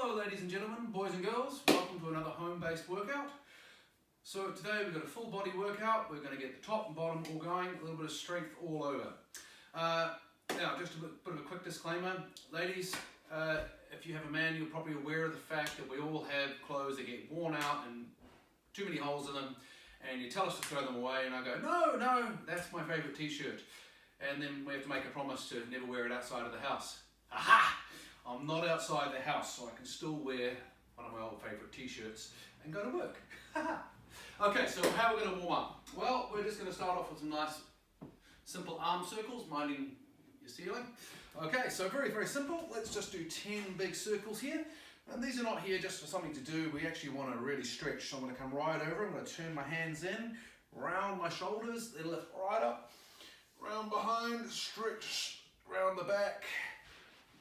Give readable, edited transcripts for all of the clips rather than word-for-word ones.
Hello ladies and gentlemen, boys and girls, welcome to another home-based workout. So today we've got a full body workout. We're going to get the top and bottom all going, a little bit of strength all over. Now just a bit of a quick disclaimer. Ladies, if you have a man, you're probably aware of the fact that we all have clothes that get worn out and too many holes in them, and you tell us to throw them away and I go, no, that's my favourite t-shirt. And then we have to make a promise to never wear it outside of the house. Aha! I'm not outside the house, so I can still wear one of my old favourite t-shirts and go to work. Okay, so how are we going to warm up? Well, we're just going to start off with some nice simple arm circles, minding your ceiling. Okay, so very, very simple. Let's just do 10 big circles here. And these are not here just for something to do. We actually want to really stretch. So I'm going to come right over. I'm going to turn my hands in, round my shoulders, then lift right up, round behind, stretch round the back.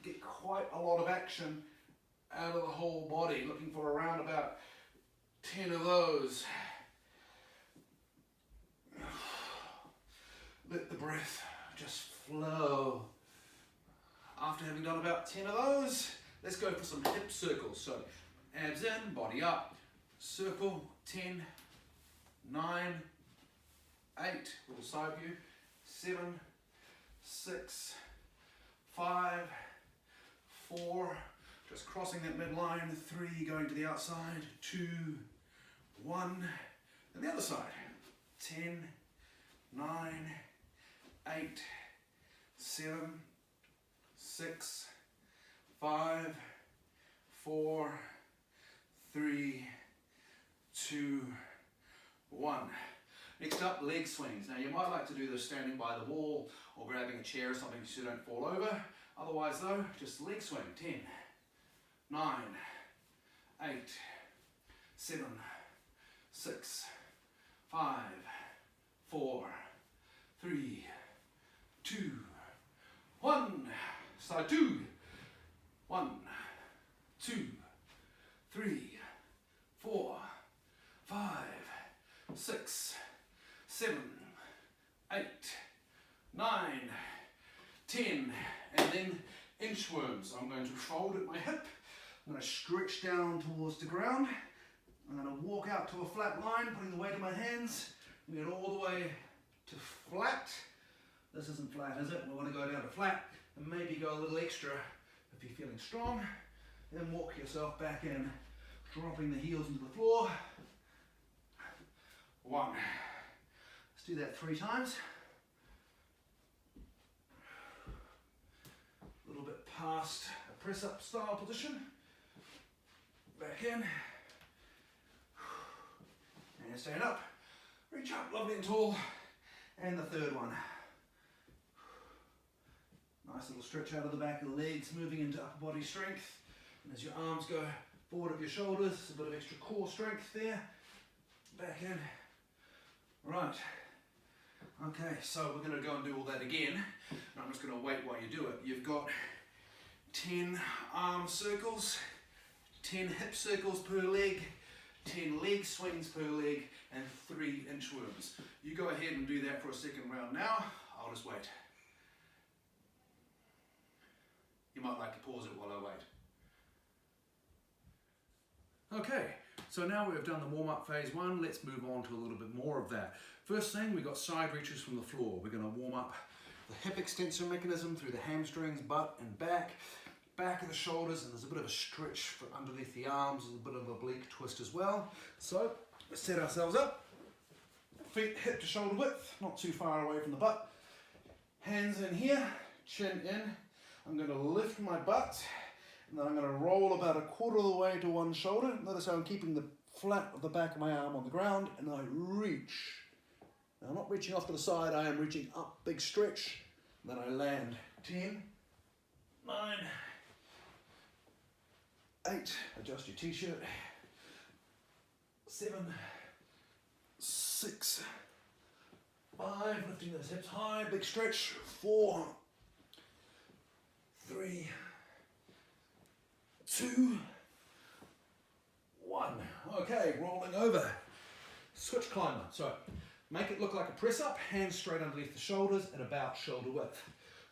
Get quite a lot of action out of the whole body. Looking for around about 10 of those. Let the breath just flow. After having done about 10 of those, let's go for some hip circles. So abs in, body up, circle, 10, 9, 8, little side view, 7, 6, 5, 4, just crossing that midline, 3, going to the outside, 2, 1, and the other side, 10, 9, 8, 7, 6, 5, 4, 3, 2, 1. Next up, leg swings. Now you might like to do this standing by the wall or grabbing a chair or something so you don't fall over. Otherwise though, just leg swing. 10, 9, 8, 7, 6, 5, 4, 3, 2, 1. Side 2. 1, 2, 3, 4, 5, 6, 7, 8, 9, 10, and then inchworms. I'm going to fold at my hip. I'm going to stretch down towards the ground. I'm going to walk out to a flat line, putting the weight of my hands, and get all the way to flat. This isn't flat, is it? We want to go down to flat, and maybe go a little extra if you're feeling strong. Then walk yourself back in, dropping the heels into the floor. 1. Let's do that 3 times. A little bit past a press up style position. Back in. And stand up. Reach up, lovely and tall. And the 3rd one. Nice little stretch out of the back of the legs, moving into upper body strength. And as your arms go forward of your shoulders, a bit of extra core strength there. Back in. Right. Okay, so we're going to go and do all that again. And I'm just going to wait while you do it. You've got 10 arm circles, 10 hip circles per leg, 10 leg swings per leg, and 3 inchworms. You go ahead and do that for a second round now. I'll just wait. You might like to pause it while I wait. Okay, so now we've done the warm-up phase 1, let's move on to a little bit more of that. First thing, we've got side reaches from the floor. We're going to warm up the hip extensor mechanism through the hamstrings, butt and back of the shoulders, and there's a bit of a stretch for underneath the arms, a bit of an oblique twist as well. So let's set ourselves up, feet hip to shoulder width, not too far away from the butt. Hands in here, chin in. I'm going to lift my butt, and then I'm going to roll about a quarter of the way to one shoulder. Notice how I'm keeping the flat of the back of my arm on the ground, and I reach. Now I'm not reaching off to the side, I am reaching up, big stretch, and then I land. 10, 9, 8, adjust your t-shirt, 7, 6, 5, lifting those hips high, big stretch, 4, 3, 2, 1. Okay, rolling over. Switch climber. So make it look like a press up, hands straight underneath the shoulders at about shoulder width.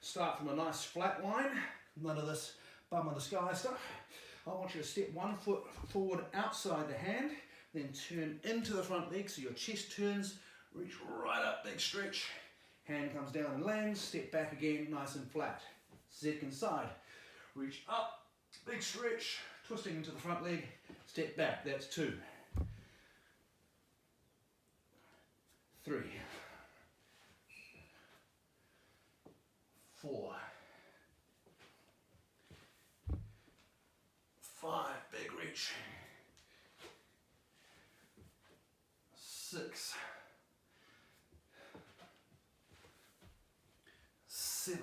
Start from a nice flat line, none of this bum in the sky stuff. I want you to step one foot forward outside the hand, then turn into the front leg so your chest turns, reach right up, big stretch, hand comes down and lands, step back again, nice and flat. Second side, reach up, big stretch, twisting into the front leg, step back, that's 2. 3. 4. 5, big reach. 6. 7.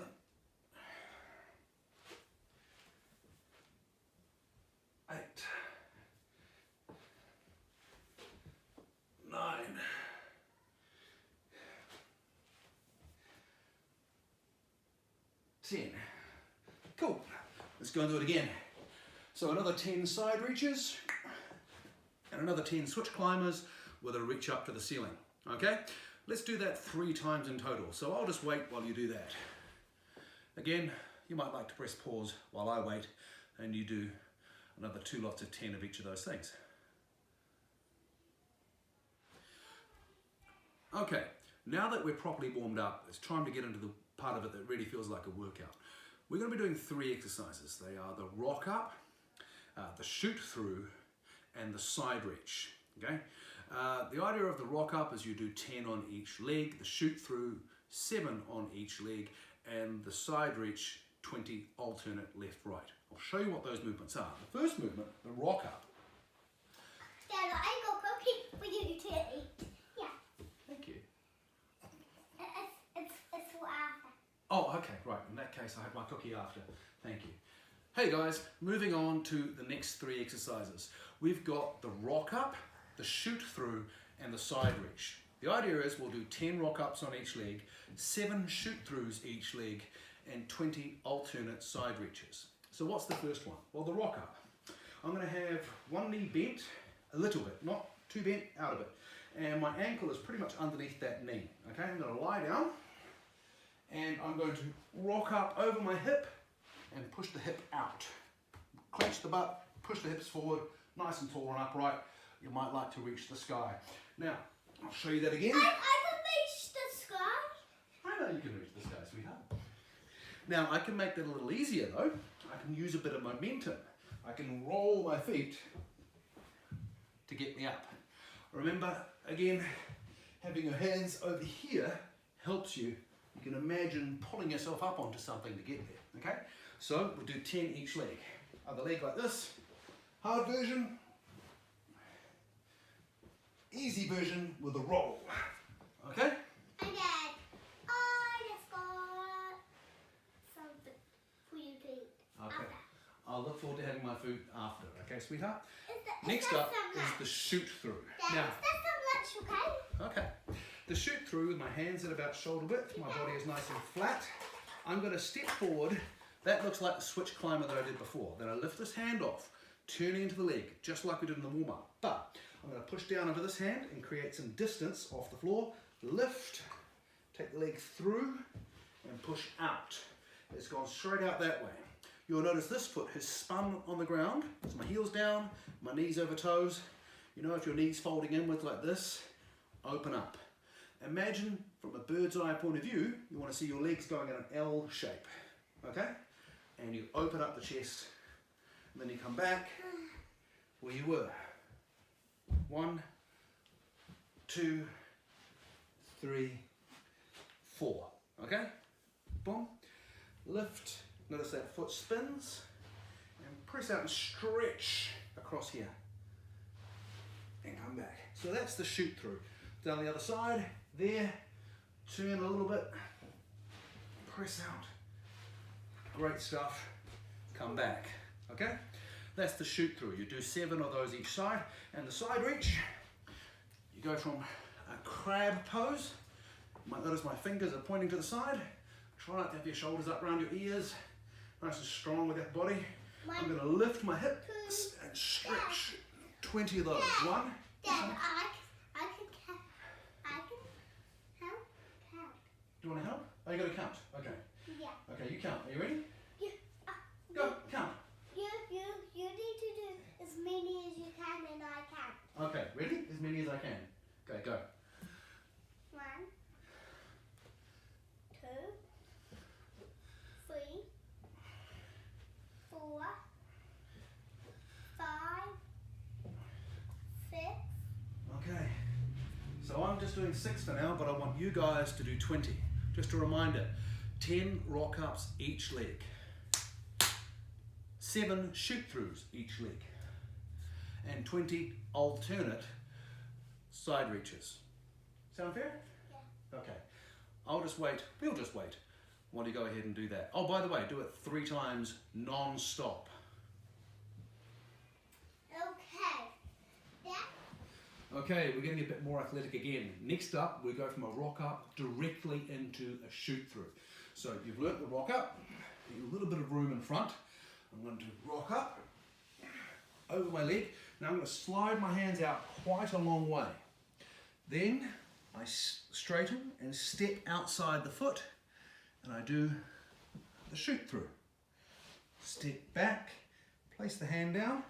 8. 9. 10. Cool. Let's go and do it again. So another 10 side reaches and another 10 switch climbers with a reach up to the ceiling. Okay? Let's do that 3 times in total. So I'll just wait while you do that. Again, you might like to press pause while I wait and you do another 2 lots of 10 of each of those things. Okay, now that we're properly warmed up, it's time to get into the part of it that really feels like a workout. We're going to be doing 3 exercises. They are the rock up, the shoot through, and the side reach. Okay. The idea of the rock up is you do 10 on each leg, the shoot through 7 on each leg, and the side reach 20 alternate left right. I'll show you what those movements are. The first movement, the rock up. Dad, I got cookie for you to eat. Yeah. Thank you. It's for after. Oh, okay, right. In that case, I have my cookie after. Thank you. Hey guys, moving on to the next 3 exercises. We've got the rock up, the shoot through, and the side reach. The idea is we'll do 10 rock ups on each leg, 7 shoot throughs each leg, and 20 alternate side reaches. So what's the first one? Well, the rock up. I'm going to have one knee bent, a little bit, not too bent, out of it. And my ankle is pretty much underneath that knee. Okay, I'm going to lie down, and I'm going to rock up over my hip and push the hip out. Clench the butt, push the hips forward, nice and tall and upright. You might like to reach the sky. Now, I'll show you that again. I can reach the sky. I know you can reach the sky, sweetheart. Now, I can make that a little easier though. I can use a bit of momentum. I can roll my feet to get me up. Remember, again, having your hands over here helps you. You can imagine pulling yourself up onto something to get there, okay? So, we'll do 10 each leg. Other leg like this. Hard version. Easy version with a roll. Okay? And Dad, I just got something for you to eat. Okay. After. I'll look forward to having my food after. Okay, sweetheart? Is Next that up some is lunch? the shoot through. Dad, Now, is that some lunch, okay? okay. The shoot through with my hands at about shoulder width. My body is nice and flat. I'm going to step forward. That looks like the switch climber that I did before. Then I lift this hand off, turning into the leg, just like we did in the warm-up. But I'm going to push down over this hand and create some distance off the floor. Lift, take the leg through, and push out. It's gone straight out that way. You'll notice this foot has spun on the ground. So my heel's down, my knees over toes. You know, if your knees folding inwards like this, open up. Imagine from a bird's eye point of view, you want to see your legs going in an L shape, okay? And you open up the chest, and then you come back where you were. 1, 2, 3, 4, okay? Boom, lift, notice that foot spins, and press out and stretch across here, and come back. So that's the shoot through. Down the other side, there, turn a little bit, press out, great stuff, come back, okay? That's the shoot through. You do 7 of those each side, and the side reach, you go from a crab pose. You might notice my fingers are pointing to the side. Try not to have your shoulders up around your ears, nice and strong with that body. I'm going to lift my hips and stretch 20 of those. Dad, 1, Dad, I can count. do you want to help? Oh, you got to count. Okay. Yeah. Okay, you count. Are you ready? Yeah. Go, count. You need ready? As many as I can. Okay, go. 1, 2, 3, 4, 5, 6. Okay, so I'm just doing 6 for now, but I want you guys to do 20. Just a reminder, 10 rock ups each leg, 7 shoot throughs each leg, and 20 alternate side reaches. Sound fair? Yeah. Okay, we'll just wait while you go ahead and do that. Oh, by the way, do it 3 times non-stop. Okay, we're getting a bit more athletic again. Next up, we go from a rock up directly into a shoot through. So you've learnt the rock up, a little bit of room in front. I'm going to rock up over my leg. Now I'm going to slide my hands out quite a long way. Then I straighten and step outside the foot, and I do the shoot through. Step back, place the hand down,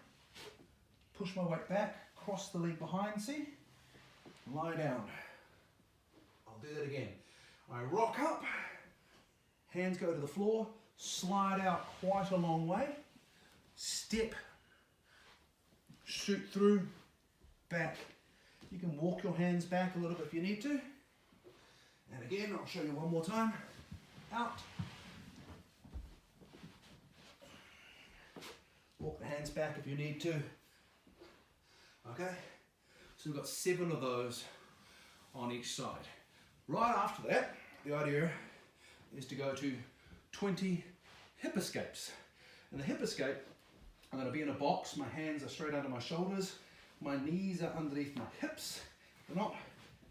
push my weight back, cross the leg behind, see? Lie down. I'll do that again. I rock up, hands go to the floor, slide out quite a long way, step, shoot through, back. You can walk your hands back a little bit if you need to. And again, I'll show you one more time. Out. Walk the hands back if you need to. Okay, so we've got 7 of those on each side. Right after that, the idea is to go to 20 hip escapes. And the hip escape, I'm going to be in a box, my hands are straight under my shoulders, my knees are underneath my hips. They're not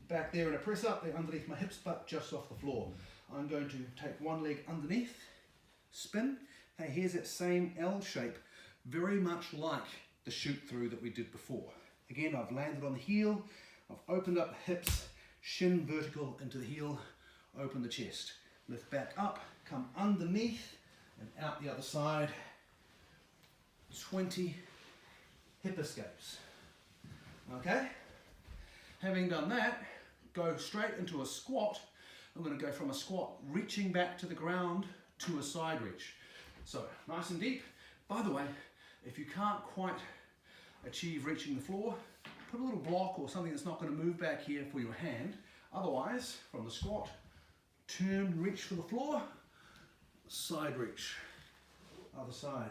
back there in a press up, they're underneath my hips but just off the floor. I'm going to take one leg underneath, spin. Hey, here's that same L shape, very much like the shoot through that we did before. Again, I've landed on the heel, I've opened up the hips, shin vertical into the heel, open the chest. Lift back up, come underneath and out the other side. 20 hip escapes. Okay? Having done that, go straight into a squat. I'm going to go from a squat, reaching back to the ground to a side reach. So, nice and deep. By the way, if you can't quite achieve reaching the floor, put a little block or something that's not going to move back here for your hand. Otherwise, from the squat, turn, reach for the floor, side reach, other side.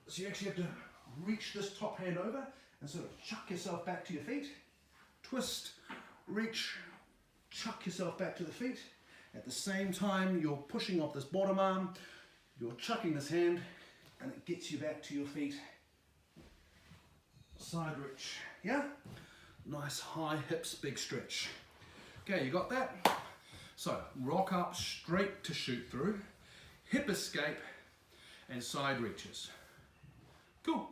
So you actually have to reach this top hand over and sort of chuck yourself back to your feet, twist, reach, chuck yourself back to the feet. At the same time, you're pushing off this bottom arm, you're chucking this hand, and it gets you back to your feet. Side reach, yeah? Nice high hips, big stretch. Okay, you got that? So, rock up straight to shoot through, hip escape, and side reaches. Cool.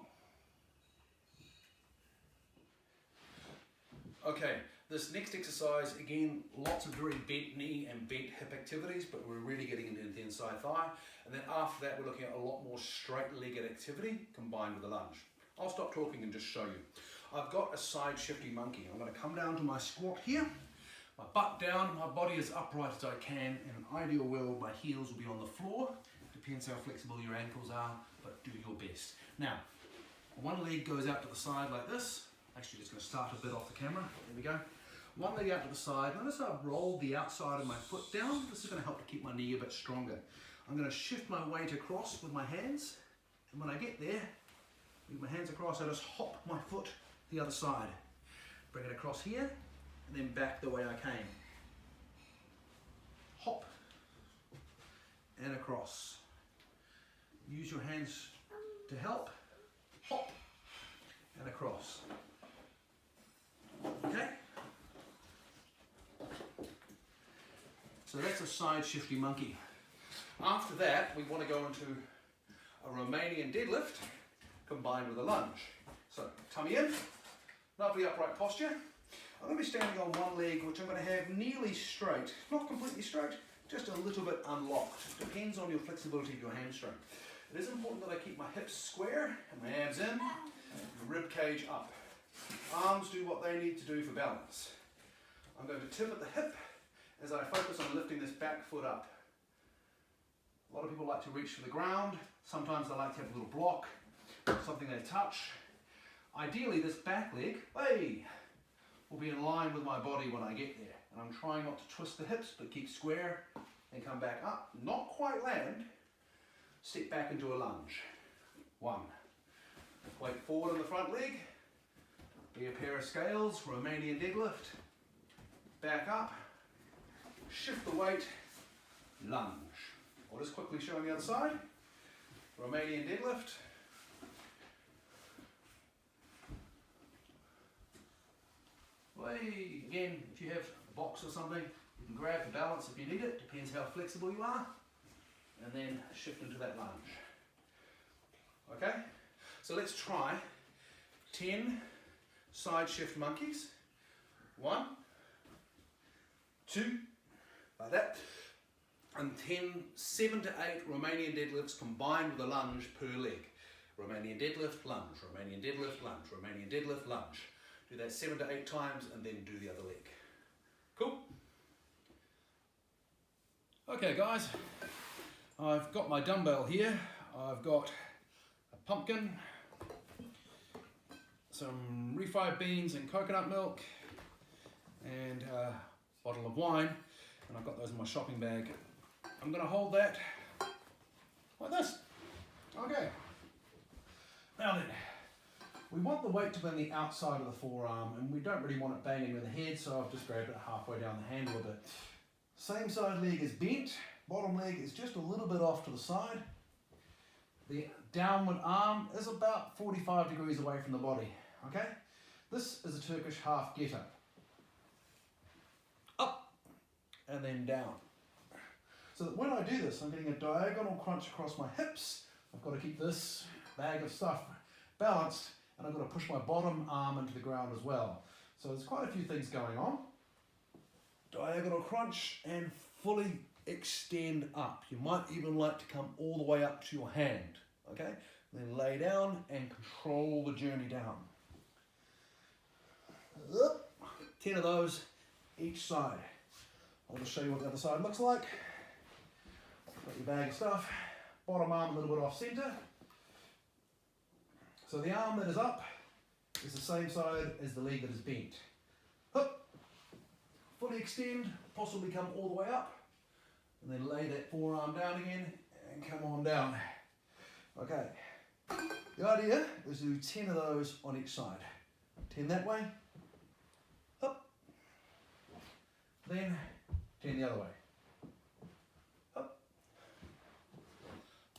Okay, this next exercise, again, lots of very bent knee and bent hip activities, but we're really getting into the inside thigh. And then after that, we're looking at a lot more straight-legged activity combined with a lunge. I'll stop talking and just show you. I've got a side shifty monkey. I'm going to come down to my squat here, my butt down, my body as upright as I can. In an ideal world, my heels will be on the floor. Depends how flexible your ankles are, but do your best. Now, one leg goes out to the side like this. Actually, just going to start a bit off the camera. There we go. One leg out to the side. Notice I've rolled the outside of my foot down. This is going to help to keep my knee a bit stronger. I'm going to shift my weight across with my hands. And when I get there, with my hands across, I just hop my foot the other side. Bring it across here, and then back the way I came. Hop, and across. Use your hands to help. Hop, and across. Okay? So that's a side shifty monkey. After that, we want to go into a Romanian deadlift combined with a lunge. So, tummy in, lovely upright posture. I'm going to be standing on one leg, which I'm going to have nearly straight, not completely straight, just a little bit unlocked. Depends on your flexibility of your hamstring. It is important that I keep my hips square and my abs in, the rib cage up. Arms do what they need to do for balance. I'm going to tip at the hip as I focus on lifting this back foot up. A lot of people like to reach for the ground. Sometimes they like to have a little block, something they touch. Ideally, this back leg, hey, will be in line with my body when I get there. And I'm trying not to twist the hips, but keep square and come back up. Not quite land. Step back into a lunge. 1. Weight forward on the front leg. Be a pair of scales, Romanian deadlift. Back up. Shift the weight. Lunge. I'll just quickly show on the other side. Romanian deadlift. Way. Again, if you have a box or something, you can grab the balance if you need it. Depends how flexible you are. And then shift into that lunge. Okay? So let's try 10 side shift monkeys. 1, 2, like that. And 7 to 8 Romanian deadlifts combined with a lunge per leg. Romanian deadlift, lunge, Romanian deadlift, lunge, Romanian deadlift, lunge. Do that 7 to 8 times and then do the other leg. Cool? Okay guys, I've got my dumbbell here. I've got a pumpkin, some refried beans and coconut milk, and a bottle of wine, and I've got those in my shopping bag. I'm going to hold that like this. Okay. Now then, we want the weight to be on the outside of the forearm, and we don't really want it banging with the head, so I've just grabbed it halfway down the handle a bit. Same side leg is bent, bottom leg is just a little bit off to the side. The downward arm is about 45 degrees away from the body, okay? This is a Turkish half get up. Up, and then down. So that when I do this, I'm getting a diagonal crunch across my hips. I've got to keep this bag of stuff balanced, and I've got to push my bottom arm into the ground as well. So there's quite a few things going on. Diagonal crunch and fully extend up. You might even like to come all the way up to your hand, okay? Then lay down and control the journey down. 10 of those each side. I'll just show you what the other side looks like. Got your bag of stuff. Bottom arm a little bit off center. So the arm that is up is the same side as the leg that is bent. Up. Fully extend, possibly come all the way up, and then lay that forearm down again and come on down. Okay, the idea is to do 10 of those on each side. 10 that way, up, then 10 the other way, up.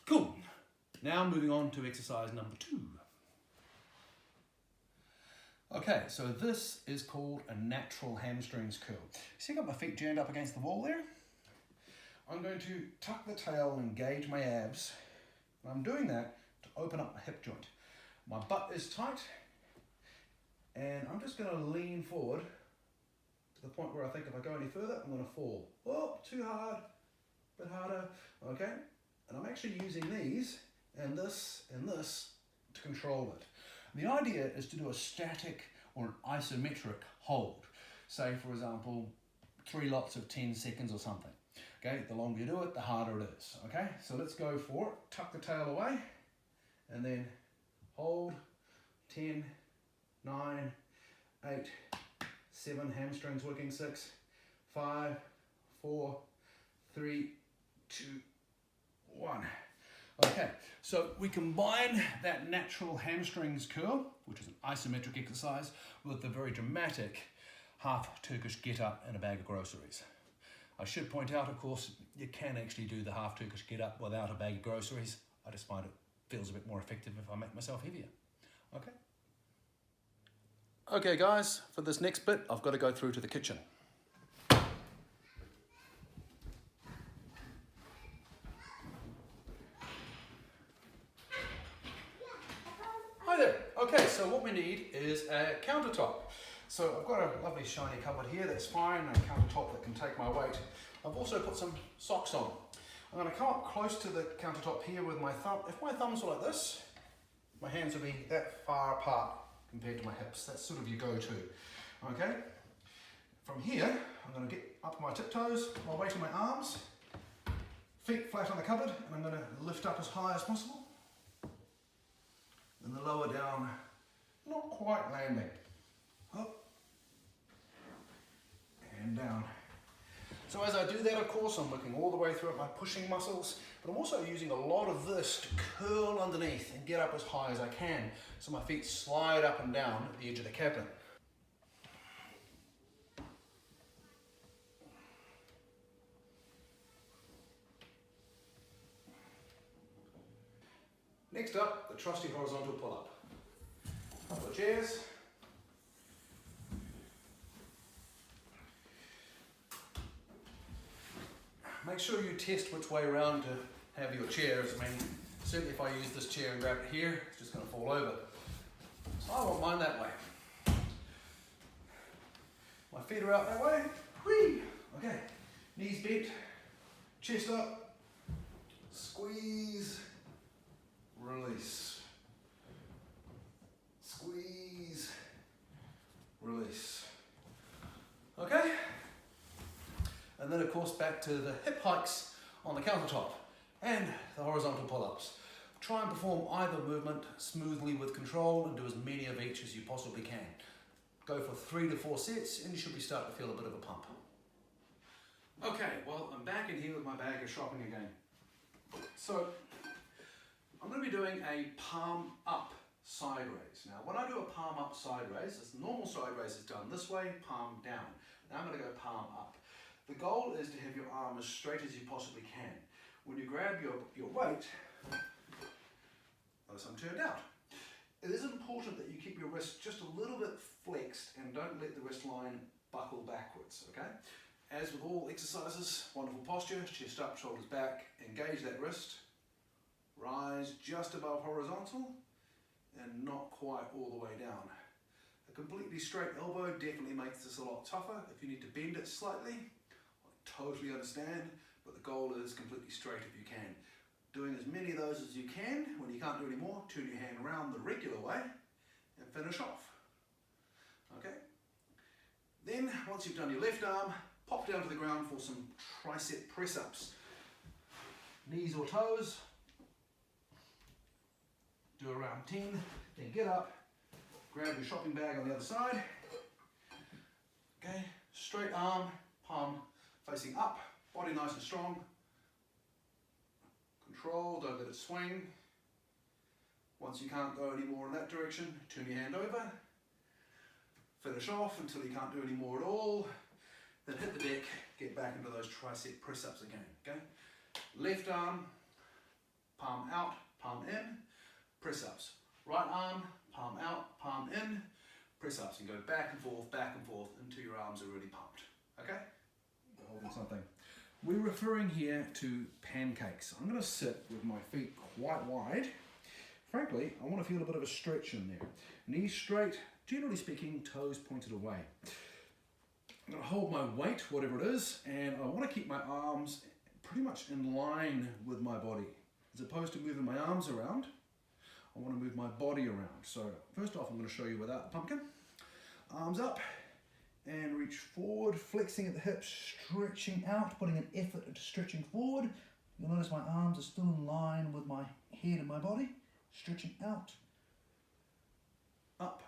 Cool, now moving on to exercise number 2. Okay, so this is called a natural hamstrings curl. See, I've got my feet jammed up against the wall there? I'm going to tuck the tail and engage my abs. And I'm doing that to open up my hip joint. My butt is tight, and I'm just going to lean forward to the point where I think if I go any further, I'm going to fall. Oh, too hard, a bit harder, okay? And I'm actually using these and this to control it. The idea is to do a static or an isometric hold. Say, for example, 3 lots of 10 seconds or something. Okay, the longer you do it, the harder it is. Okay, so let's go for it. Tuck the tail away, and then hold. 10, 9, 8, 7, hamstrings working, 6, 5, 4, 3, 2, 1. Okay, so we combine that natural hamstrings curl, which is an isometric exercise, with the very dramatic half Turkish get up and a bag of groceries. I should point out, of course, you can actually do the half Turkish get up without a bag of groceries. I just find it feels a bit more effective if I make myself heavier. Okay? Okay guys, for this next bit, I've got to go through to the kitchen. Hi there. Okay, so what we need is a countertop. So I've got a lovely shiny cupboard here, that's fine, a countertop that can take my weight. I've also put some socks on. I'm going to come up close to the countertop here with my thumb. If my thumbs were like this, my hands would be that far apart compared to my hips. That's sort of your go-to, okay? From here, I'm going to get up my tiptoes, my weight in my arms, feet flat on the cupboard, and I'm going to lift up as high as possible. And the lower down, not quite landing. Up and down. So as I do that, of course, I'm working all the way through my pushing muscles, but I'm also using a lot of this to curl underneath and get up as high as I can, so my feet slide up and down at the edge of the cabinet. Next up, the trusty horizontal pull-up. Couple of chairs. Make sure you test which way around to have your chairs. I mean, certainly if I use this chair and grab it here, it's just going to fall over. So I want mine that way. My feet are out that way. Whee! Okay, knees bent, chest up, squeeze, release, squeeze, release. Okay? And then of course back to the hip hikes on the countertop and the horizontal pull-ups. Try and perform either movement smoothly with control and do as many of each as you possibly can. Go for 3 to 4 sets and you should be starting to feel a bit of a pump. Okay, well I'm back in here with my bag of shopping again. So I'm going to be doing a palm up side raise. Now when I do a palm up side raise, this normal side raise is done this way, palm down. Now I'm going to go palm up. The goal is to have your arm as straight as you possibly can. When you grab your weight, notice I'm turned out. It is important that you keep your wrist just a little bit flexed and don't let the wrist line buckle backwards, okay? As with all exercises, wonderful posture, chest up, shoulders back, engage that wrist, rise just above horizontal and not quite all the way down. A completely straight elbow definitely makes this a lot tougher. If you need to bend it slightly, I totally understand, but the goal is completely straight if you can. Doing as many of those as you can. When you can't do any more, turn your hand around the regular way and finish off. Okay? Then, once you've done your left arm, pop down to the ground for some tricep press ups. Knees or toes. Do around 10, then get up, grab your shopping bag on the other side. Okay, straight arm, palm facing up, body nice and strong. Control, don't let it swing. Once you can't go any more in that direction, turn your hand over. Finish off until you can't do any more at all. Then hit the deck, get back into those tricep press ups again, okay? Left arm, palm out, palm in, press ups. Right arm, palm out, palm in, press ups, and go back and forth until your arms are really pumped, okay? Holding something. We're referring here to pancakes. I'm going to sit with my feet quite wide. Frankly, I want to feel a bit of a stretch in there. Knees straight, generally speaking, toes pointed away. I'm going to hold my weight, whatever it is, and I want to keep my arms pretty much in line with my body. As opposed to moving my arms around, I want to move my body around. So first off, I'm going to show you without the pumpkin. Arms up and reach forward, flexing at the hips, stretching out, putting an effort into stretching forward. You'll notice my arms are still in line with my head and my body. Stretching out, up.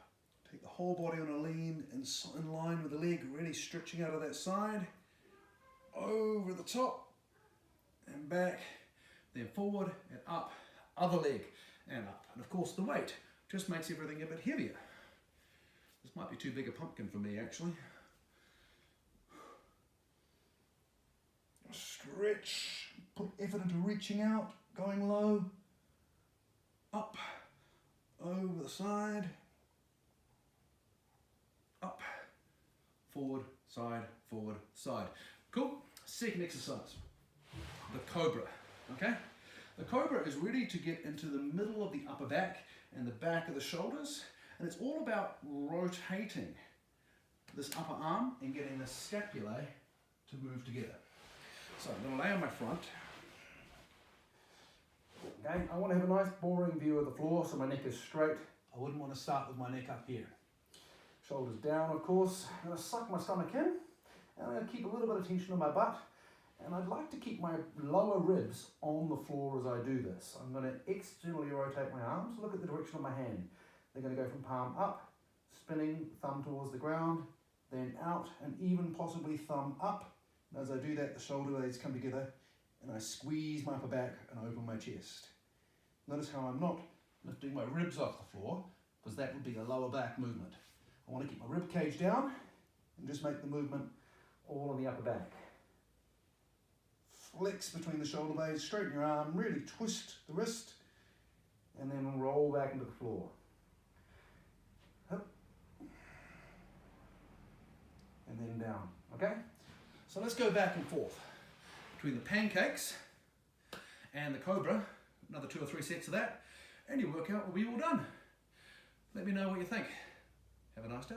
Take the whole body on a lean and in line with the leg, really stretching out of that side. Over the top and back, then forward and up, other leg and up. And of course the weight just makes everything a bit heavier. This might be too big a pumpkin for me actually. Stretch, put effort into reaching out, going low, up, over the side, up, forward, side. Cool. Second exercise, the Cobra, okay? The Cobra is really to get into the middle of the upper back and the back of the shoulders, and it's all about rotating this upper arm and getting the scapulae to move together. So I'm going to lay on my front. Okay, I want to have a nice boring view of the floor so my neck is straight. I wouldn't want to start with my neck up here. Shoulders down, of course. I'm going to suck my stomach in, and I'm going to keep a little bit of tension on my butt. And I'd like to keep my lower ribs on the floor as I do this. I'm going to externally rotate my arms. Look at the direction of my hand. They're going to go from palm up, spinning, thumb towards the ground, then out, and even possibly thumb up. And as I do that, the shoulder blades come together, and I squeeze my upper back and open my chest. Notice how I'm not lifting my ribs off the floor, because that would be a lower back movement. I want to keep my rib cage down and just make the movement all on the upper back. Flex between the shoulder blades, straighten your arm, really twist the wrist, and then roll back into the floor. Up. And then down, okay? So let's go back and forth between the pancakes and the Cobra, another 2 or 3 sets of that, and your workout will be all done. Let me know what you think. Have a nice day.